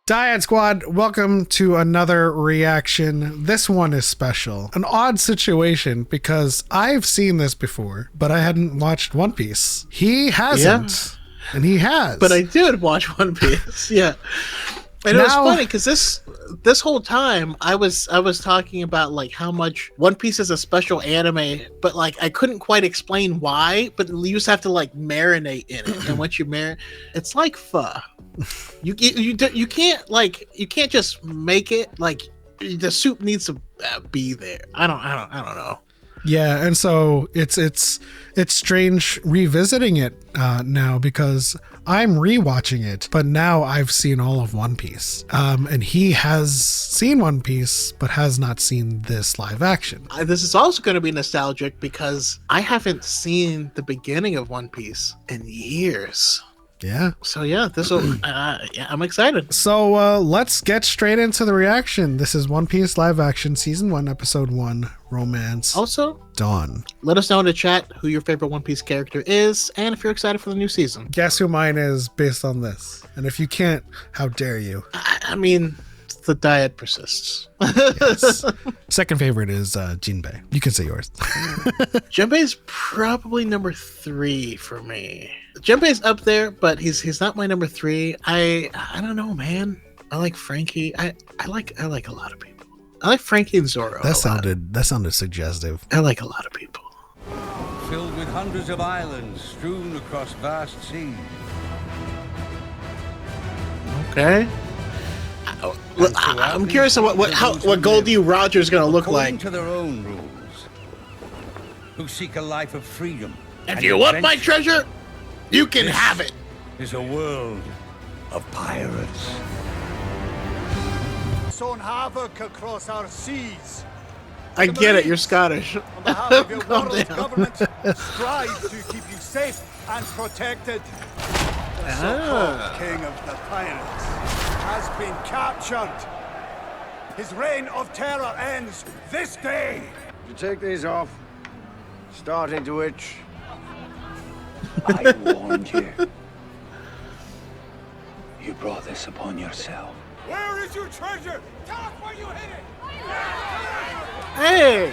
DYAD Squad, welcome to another reaction. This one is special. An odd situation because I've seen this before, but I hadn't watched One Piece. He hasn't, and he has. But I did watch One Piece. Yeah. And it was funny because this whole time I was talking about like how much One Piece is a special anime, but like I couldn't quite explain why. But you just have to like marinate in it, and once you marinate, it's like pho. You can't just make it. Like the soup needs to be there. I don't know. Yeah, and so it's strange revisiting it now because I'm rewatching it, but now I've seen all of One Piece. And he has seen One Piece, but has not seen this live action. This is also going to be nostalgic because I haven't seen the beginning of One Piece in years. Yeah. So yeah, this will. I'm excited. So let's get straight into the reaction. This is One Piece live action, season 1, episode 1, Romance. Also, Dawn. Let us know in the chat who your favorite One Piece character is, and if you're excited for the new season. Guess who mine is based on this. And if you can't, how dare you? I mean, the diet persists. Yes. Second favorite is Jinbei. You can say yours. Jinbei's probably number 3 for me. Jinbei's up there, but he's not my number 3. I don't know, man. I like Frankie. I like a lot of people. I like Frankie and Zoro. That sounded suggestive. I like a lot of people. Filled with hundreds of islands strewn across vast seas. Okay. I'm curious what Goldie Roger is going to look like. To their own rules, who seek a life of freedom. If you want my treasure, you can have it. Is a world of pirates. Sown havoc across our seas. I get it. You're Scottish. On behalf of your world government, strive to keep you safe and protected. The so-called king of the pirates has been captured. His reign of terror ends this day. You take these off. Starting to itch. I warned you. You brought this upon yourself. Where is your treasure? Tell us where you hid it. Hey!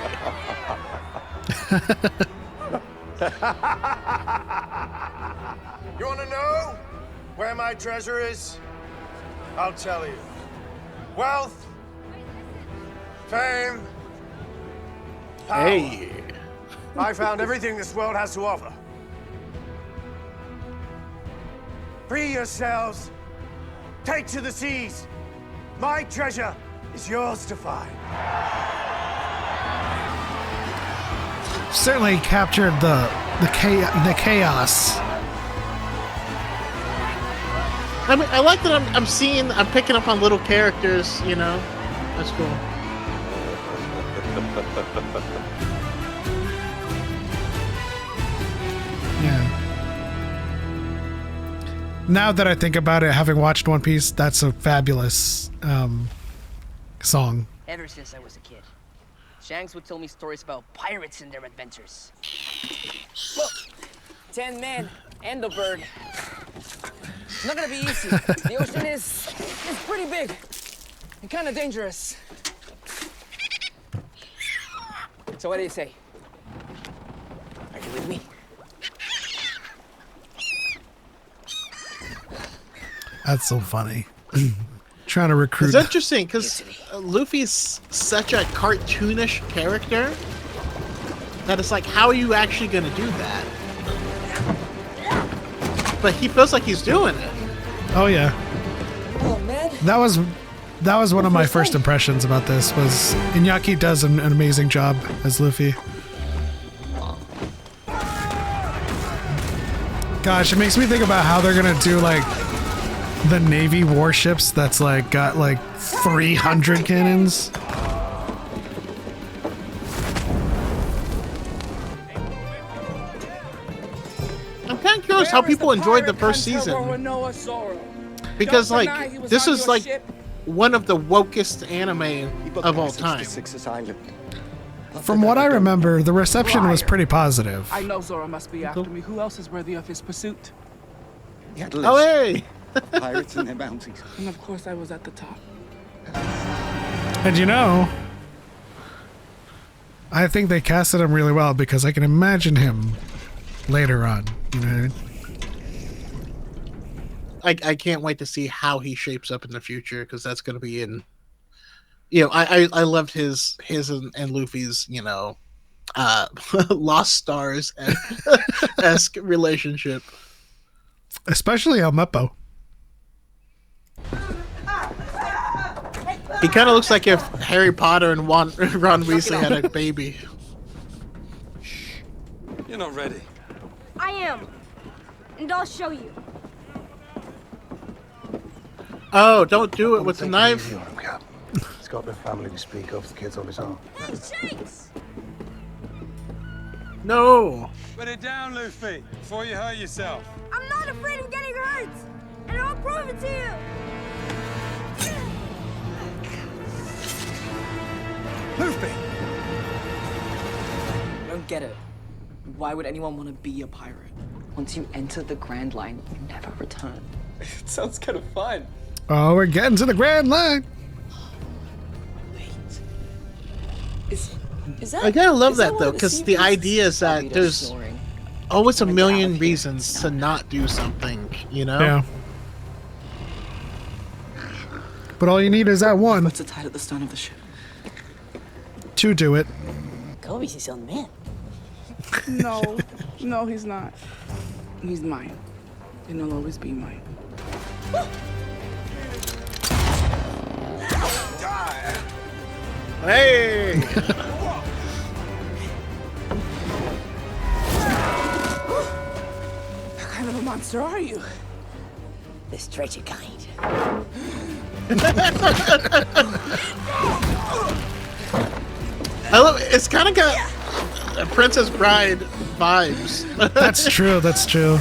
You want to know where my treasure is? I'll tell you. Wealth, fame, power. Hey! I found everything this world has to offer. Free yourselves. Take to the seas. My treasure is yours to find. Certainly captured the chaos. I mean, I like that I'm picking up on little characters, you know. That's cool. Yeah. Now that I think about it, having watched One Piece, that's a fabulous song. Ever since I was a kid, Shanks would tell me stories about pirates and their adventures. Look, 10 men and the bird. It's not gonna be easy. The ocean is pretty big and kind of dangerous. So what do you say? Are you with me? That's so funny. Trying to recruit. It's interesting because Luffy's such a cartoonish character that it's like, how are you actually going to do that? But he feels like he's doing it. Oh yeah. Oh man. That was one of my first impressions about this. Was Iñaki does an amazing job as Luffy. Gosh, it makes me think about how they're gonna do like the Navy warships that's like got like 300 cannons. I'm kind of curious how people enjoyed the first season. Because like this is like one of the wokest anime of all time. From what I remember, the reception was pretty positive. I know Zoro must be after me. Who else is worthy of his pursuit? Oh hey! Pirates and their bounties. And of course I was at the top. And you know, I think they casted him really well because I can imagine him later on. You know what I mean? I can't wait to see how he shapes up in the future because that's going to be in. You know, I loved his and Luffy's, you know, Lost Stars esque relationship. Especially El Meppo. He kind of looks like if Harry Potter and Ron Weasley had a baby. You're not ready. I am. And I'll show you. Oh, don't do it with the knife. He's got the family to speak of. The kid's on his own. Hey, Shanks! No. Put it down, Luffy, before you hurt yourself. I'm not afraid of getting hurt! And I'll prove it to you! Luffy! I don't get it. Why would anyone want to be a pirate? Once you enter the Grand Line, you never return. It sounds kind of fun. Oh, we're getting to the Grand Line. Wait. Is that? I gotta love is that that one though, of because the sea beasts? idea is that Albedo there's snoring. always a I'm gonna get out million of here. reasons to not do something, you know? Yeah. But all you need is that one What's tied at the stern of the ship? to do it. Kobe's his own man. No, no, he's not. He's mine, and he'll always be mine. Hey! What kind of a monster are you? The stretchy kind. I love it's kind of got Princess Bride vibes. That's true. That's true.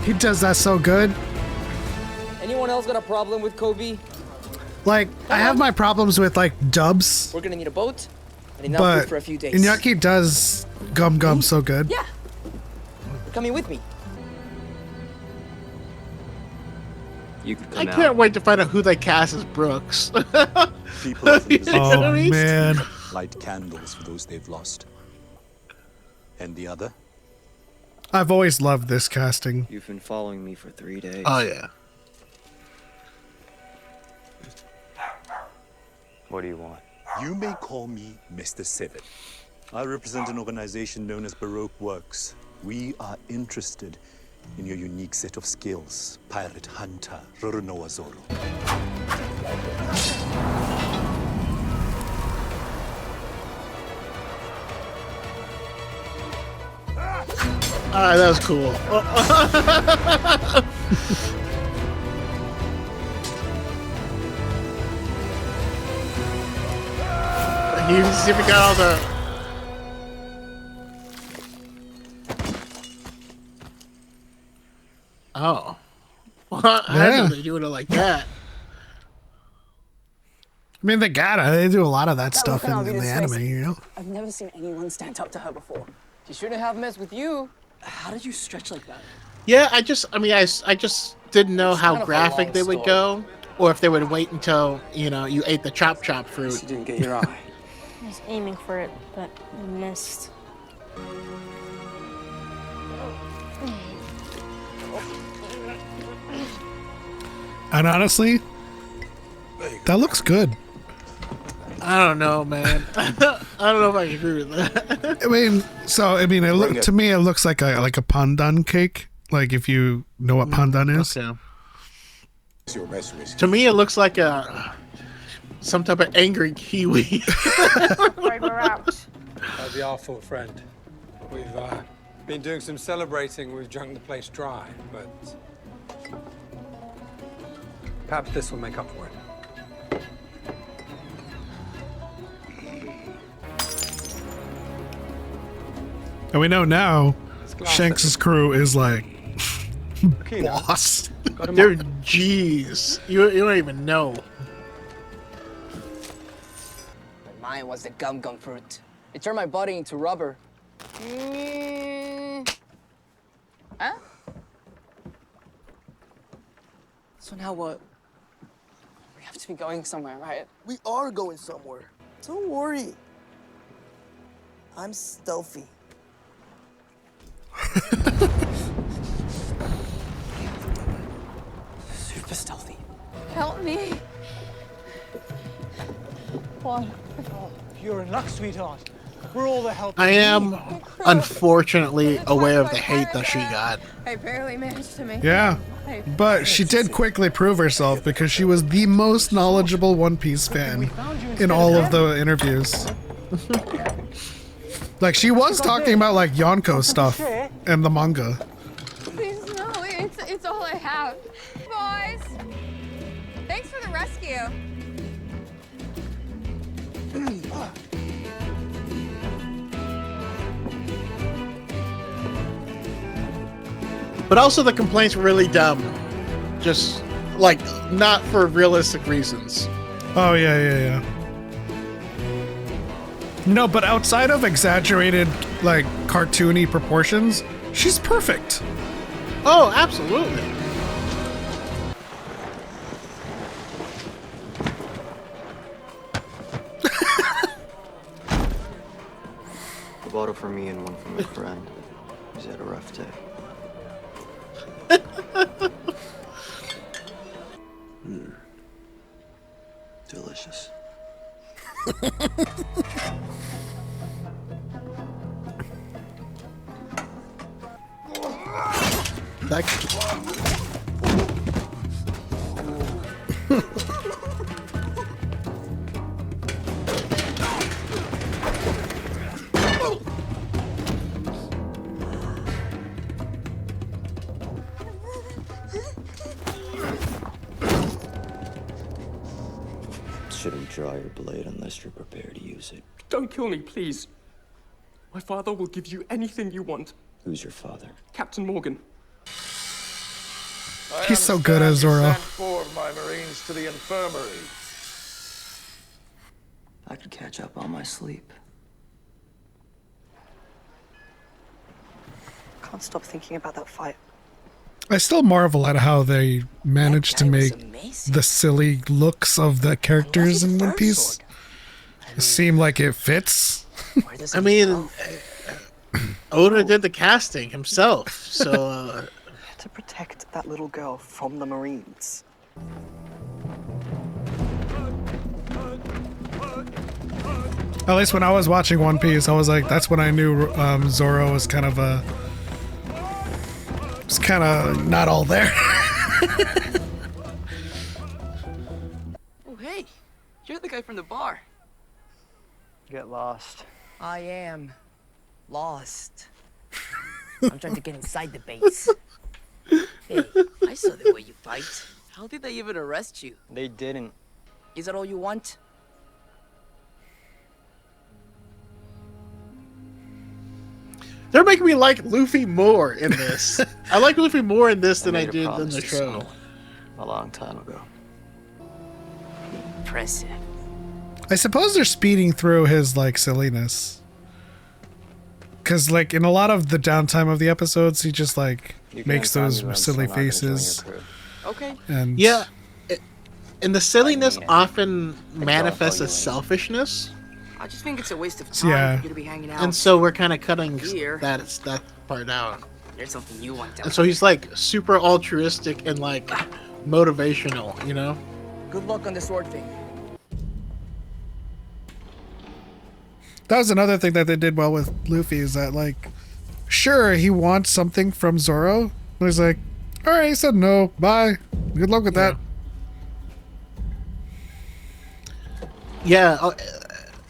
He does that so good. Anyone else got a problem with Kobe? Like, I have my problems with like dubs, We're gonna need a boat and enough but food for a few days. Iñaki does Gum Gum so good. Yeah. Coming with me. You could I come can't out. wait to find out who they cast as Brooks. People of the You know what I Oh mean? man. light candles for those they've lost. And the other? I've always loved this casting. You've been following me for 3 days. Oh yeah. What do you want? You may call me Mr. Seven. I represent an organization known as Baroque Works. We are interested in your unique set of skills, Pirate Hunter Roronoa Zoro. Alright, that was cool. You see if we got all the. Oh. What? How Yeah. do they do it like that? I mean, they gotta. They do a lot of that That stuff look on in the Albedo's anime, face. you know? I've never seen anyone stand up to her before. She shouldn't have messed with you. How did you stretch like that? Yeah, I just didn't know It's how kind of a graphic long they would story. go, or if they would wait until, you know, you ate the chop fruit. You didn't get your eye. I was aiming for it, but missed. And honestly, that looks good. I don't know, man. I don't know if I agree with that. It look to me it looks like a pandan cake. Like if you know what pandan is. Okay. It's your best risk. To me, it looks like some type of angry kiwi. Right, we're out. That'd be our fault, friend. We've been doing some celebrating. We've drunk the place dry, but perhaps this will make up for it. And we know now Shanks' crew is like boss. They're G's. You don't even know. Mine was the gum fruit. It turned my body into rubber. Huh? So now what? We have to be going somewhere, right? We are going somewhere. Don't worry. I'm stealthy. Super stealthy. Help me. What? You're in luck, sweetheart. We're all the help. I am unfortunately aware of the hate that she got. I barely managed to make Yeah. But she did quickly prove herself because she was the most knowledgeable One Piece fan in all of the interviews. Like, she was talking about, like, Yonko stuff and the manga. Please, no, it's all I have. Boys, thanks for the rescue. But also the complaints were really dumb. Just, like, not for realistic reasons. Oh, yeah. No, but outside of exaggerated, like, cartoony proportions, she's perfect. Oh, absolutely. A bottle for me and one for my friend. He's had a rough day. Delicious. Shouldn't draw your blade unless you're prepared to use it. Don't kill me, please. My father will give you anything you want. Who's your father? Captain Morgan. He's so good as Zoro. Sent 4 of my Marines to the infirmary. I could catch up on my sleep. Can't stop thinking about that fight. I still marvel at how they managed to make the silly looks of the characters in One Piece seem like it fits. I mean, Oda did the casting himself, so... To protect that little girl from the Marines. At least when I was watching One Piece, I was like, that's when I knew Zoro was kind of not all there. Oh, hey, you're the guy from the bar. Get lost. I am lost. I'm trying to get inside the base. Hey, I saw the way you fight. How did they even arrest you? They didn't. Is that all you want? They're making me like Luffy more in this. I like Luffy more in this than I did in the show. A long time ago. Impressive. I suppose they're speeding through his, like, silliness. Because, like, in a lot of the downtime of the episodes, he just, like, makes those silly faces. Okay. And yeah, and the silliness often manifests as selfishness. I just think it's a waste of time for you to be hanging out. And so we're kind of cutting Here. that part out. There's something you want to. And so he's like super altruistic and like motivational, you know? Good luck on the sword thing. that was another thing that they did well with Luffy is that, like, sure, he wants something from Zoro, but he's like, all right, he said no, bye. Good luck with that. Yeah,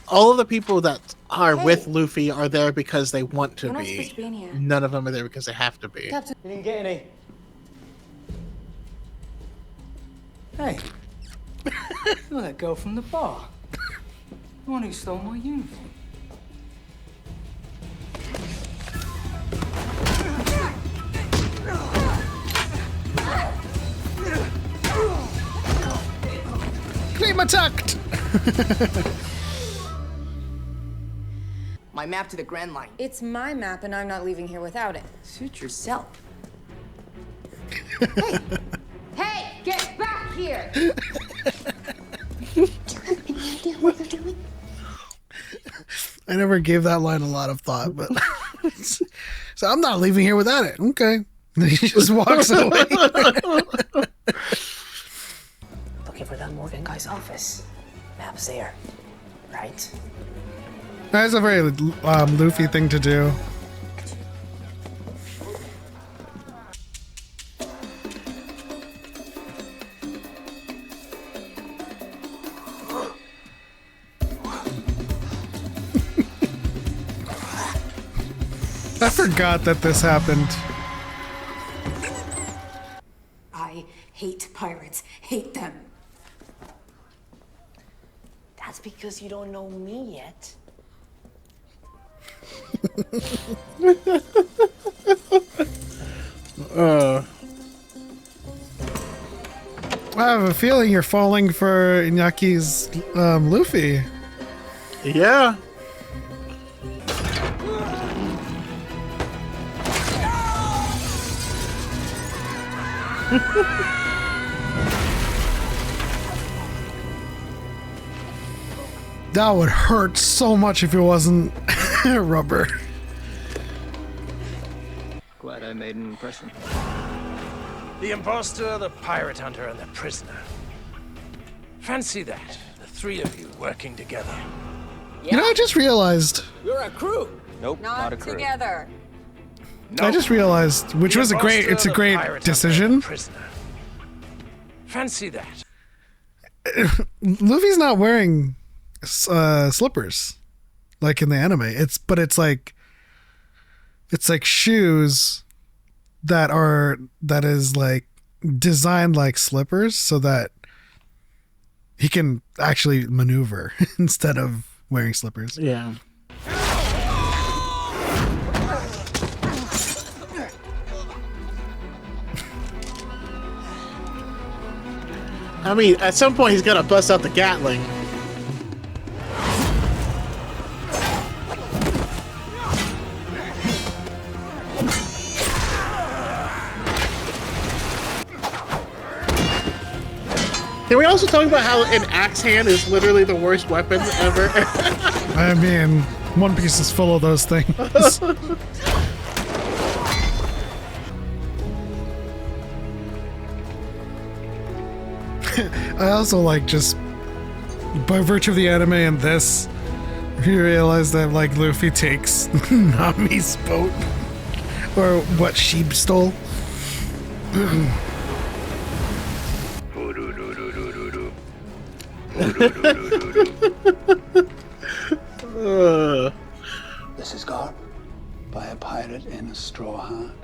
all of the people that are with Luffy are there because they want to be. None of them are there because they have to be. Captain, you didn't get any. Hey, you're that girl from the bar. The one who stole my uniform. attacked! My map to the Grand Line. It's my map, and I'm not leaving here without it. Suit yourself. Hey, get back here! Do you have any idea what you're doing? I never gave that line a lot of thought, but so I'm not leaving here without it. Okay. And he just walks away. Looking for that Morgan guy's office. Map's there, right? That's a very Luffy thing to do. I forgot that this happened. I hate pirates. Hate them. That's because you don't know me yet. I have a feeling you're falling for Inyaki's Luffy. Yeah. That would hurt so much if it wasn't rubber. Glad I made an impression. The imposter, the pirate hunter, and the prisoner. Fancy that. The three of you working together. You know, I just realized. We're a crew. Nope, not a crew. Together. I just realized, which was a great. It's a great decision. Fancy that. Luffy's not wearing slippers like in the anime. It's like shoes that is like designed like slippers so that he can actually maneuver instead of wearing slippers. Yeah. I mean, at some point he's got to bust out the Gatling. Can we also talk about how an axe hand is literally the worst weapon ever? I mean, One Piece is full of those things. I also like, just by virtue of the anime and this, you realize that like Luffy takes Nami's boat, or what she stole. This is Garp by a pirate in a straw hat.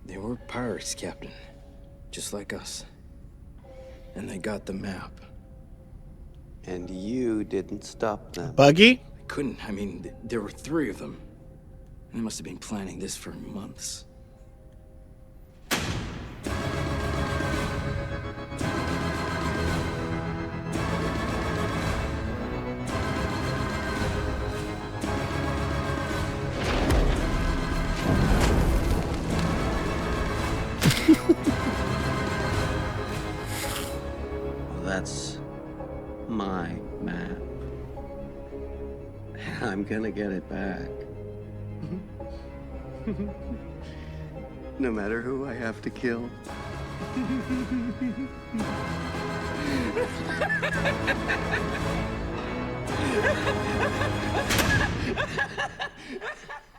They were pirates, Captain. Just like us. And they got the map. And you didn't stop them. Buggy? I couldn't. I mean, there were three of them. They must have been planning this for months. Well, that's my map. I'm gonna get it back. No matter who I have to kill.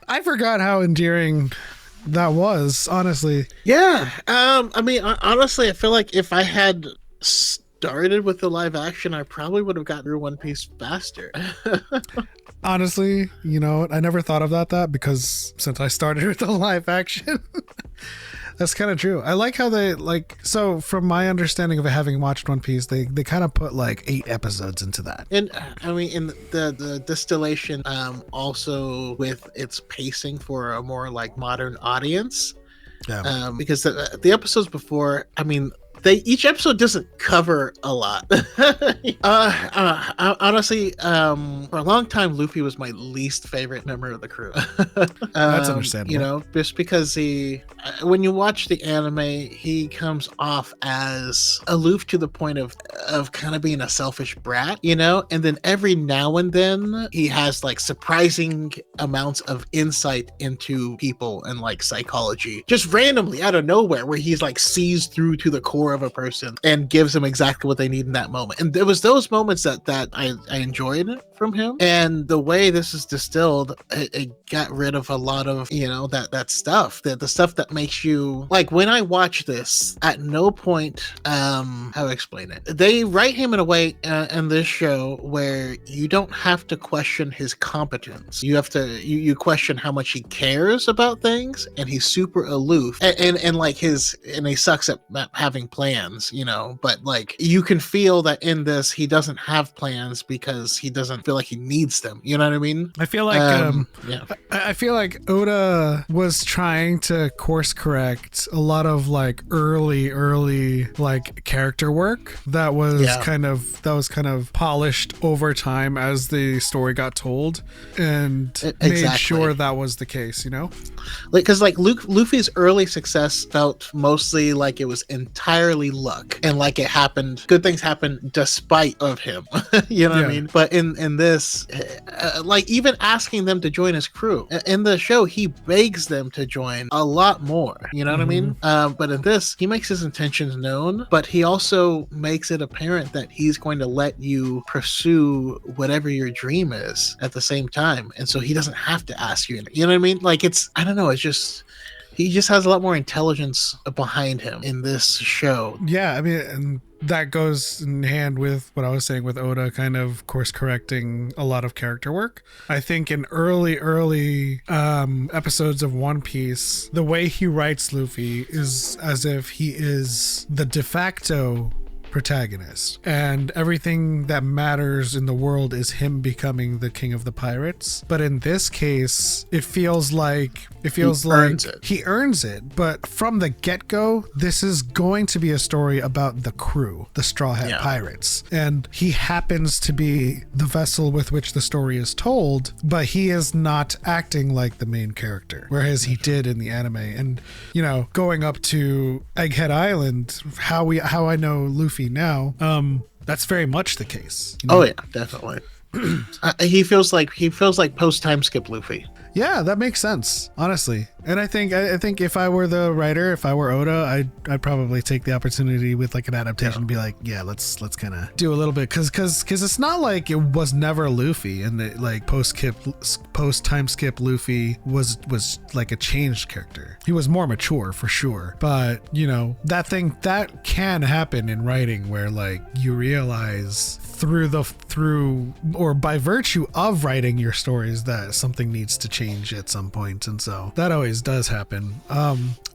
I forgot how endearing that was, honestly. Yeah. I mean, honestly, I feel like if I had started with the live action, I probably would have gotten through One Piece faster. Honestly, you know, I never thought of that because since I started with the live action, That's kind of true. I like how they so from my understanding of it, having watched One Piece, they kind of put like 8 episodes into that. And I mean, in the distillation, also with its pacing for a more like modern audience, because the episodes before, I mean, each episode doesn't cover a lot. Honestly, for a long time, Luffy was my least favorite member of the crew. That's understandable. You know, just because when you watch the anime, he comes off as aloof to the point of kind of being a selfish brat, you know? And then every now and then he has like surprising amounts of insight into people and like psychology, just randomly out of nowhere, where he's like sees through to the core of a person and gives them exactly what they need in that moment. And there was those moments that I enjoyed from him. And the way this is distilled, it got rid of a lot of, you know, that stuff, the stuff that makes you like, when I watch this, at no point, how to explain it, they write him in a way in this show where you don't have to question his competence. You have to you question how much he cares about things, and he's super aloof and like he sucks at having plans, you know, but like you can feel that in this he doesn't have plans because he doesn't feel like he needs them, you know what I mean? I feel like I feel like Oda was trying to course correct a lot of like early like character work that was kind of polished over time as the story got told, and made sure that was the case, you know? Like, because like Luffy's early success felt mostly like it was entirely luck, and like it happened, good things happened despite of him. You know what I mean? But in this, like even asking them to join his crew in the show, he begs them to join a lot more, you know what I mean? But in this, he makes his intentions known, but he also makes it apparent that he's going to let you pursue whatever your dream is at the same time, and so he doesn't have to ask you, you know what I mean? Like, it's, I don't know, it's just, he just has a lot more intelligence behind him in this show. Yeah, I mean, and that goes in hand with what I was saying with Oda kind of course correcting a lot of character work. I think in early episodes of One Piece, the way he writes Luffy is as if he is the de facto protagonist, and everything that matters in the world is him becoming the king of the pirates. But in this case, it feels like he earns it. But from the get-go, this is going to be a story about the crew, the Straw Hat Pirates, and he happens to be the vessel with which the story is told, but he is not acting like the main character, whereas he did in the anime. And, you know, going up to Egghead Island, how I know Luffy now, that's very much the case, you know? Oh yeah, definitely. He feels like post time skip Luffy. Yeah, that makes sense, honestly. And I think if I were the writer, if I were Oda, I'd probably take the opportunity with like an adaptation and be like, yeah, let's kind of do a little bit, because it's not like it was never Luffy, and it, like post time skip Luffy was like a changed character. He was more mature for sure, but you know, that can happen in writing where like you realize through or by virtue of writing your stories that something needs to change at some point, and so that always does happen.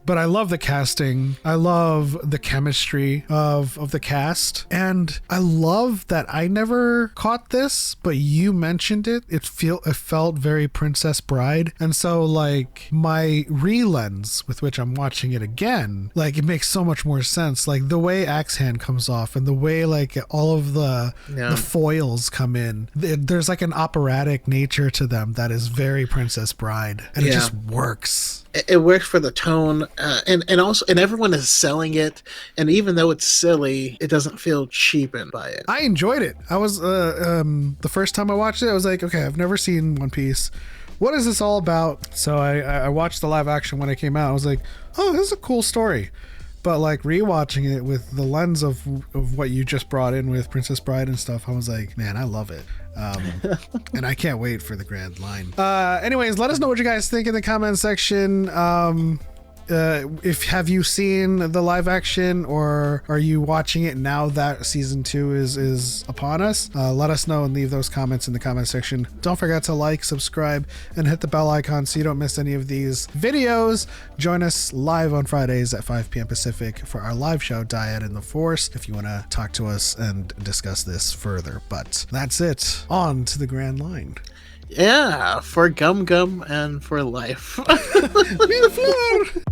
But I love the casting. I love the chemistry of the cast, and I love that I never caught this, but you mentioned it. It felt very Princess Bride, and so like my re-lens with which I'm watching it again, like it makes so much more sense. Like the way Axe Hand comes off, and the way like all of the foils come in, there's like an operatic nature to them that is very Princess Bride, and it just works. It works for the tone, and also, and everyone is selling it, and even though it's silly, it doesn't feel cheapened by it. I enjoyed it. I was the first time I watched it, I was like, okay, I've never seen One Piece. What is this all about? So I watched the live action when it came out. I was like, oh, this is a cool story. But like rewatching it with the lens of what you just brought in with Princess Bride and stuff, I was like, man, I love it. And I can't wait for the Grand Line. Anyways, let us know what you guys think in the comment section. have you seen the live action, or are you watching it now that season 2 is upon us? Let us know and leave those comments in the comment section. Don't forget to like, subscribe, and hit the bell icon so you don't miss any of these videos. Join us live on Fridays at 5 p.m. Pacific for our live show, DYAD in the Force, if you want to talk to us and discuss this further. But that's it. On to the Grand Line. Yeah, for Gum Gum and for life. Be the floor.